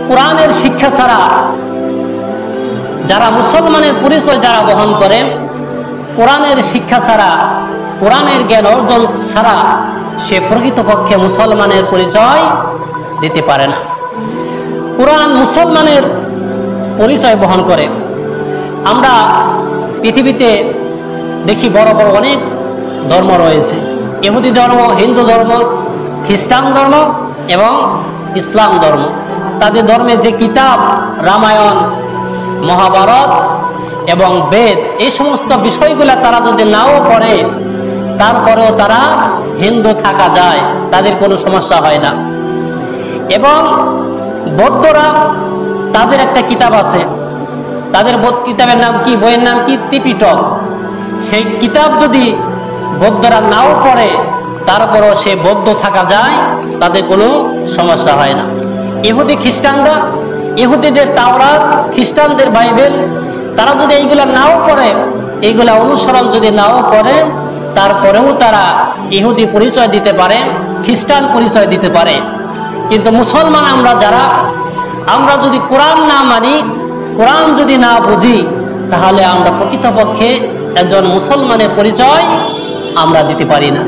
কোরআনের শিক্ষা ছাড়া যারা মুসলমানের পরিচয় যারা বহন করে, কোরআনের শিক্ষা ছাড়া, কোরআনের জ্ঞান অর্জন ছাড়া সে প্রকৃতপক্ষে মুসলমানের পরিচয় দিতে পারে না। কোরআন মুসলমানের পরিচয় বহন করে। আমরা পৃথিবীতে দেখি বড় বড় অনেক ধর্ম রয়েছে, ইহুদি ধর্ম, হিন্দু ধর্ম, খ্রিস্টান ধর্ম এবং ইসলাম ধর্ম। তাদের ধর্মের যে কিতাব রামায়ণ, মহাভারত এবং বেদ, এই সমস্ত বিষয়গুলো তারা যদি নাও পড়ে, তারপরেও তারা হিন্দু থাকা যায়, তাদের কোনো সমস্যা হয় না। এবং বৌদ্ধরা, তাদের একটা কিতাব আছে, তাদের কিতাবের নাম কি, বইয়ের নাম কি, ত্রিপিটক। সেই কিতাব যদি বৌদ্ধরা নাও পড়ে, তারপরও সে বৌদ্ধ থাকা যায়, তাদের কোনো সমস্যা হয় না। ইহুদি খ্রিস্টানরা, ইহুদিদের তাওরাত, খ্রিস্টানদের বাইবেল, তারা যদি এইগুলা নাও পড়ে, এইগুলা অনুসরণ যদি নাও করে, তারপরেও তারা ইহুদি পরিচয় দিতে পারে, খ্রিস্টান পরিচয় দিতে পারে। কিন্তু মুসলমান আমরা যারা, আমরা যদি কোরআন না মানি, কোরআন যদি না বুঝি, তাহলে আমরা প্রকৃতপক্ষে একজন মুসলমানের পরিচয় আমরা দিতে পারি না।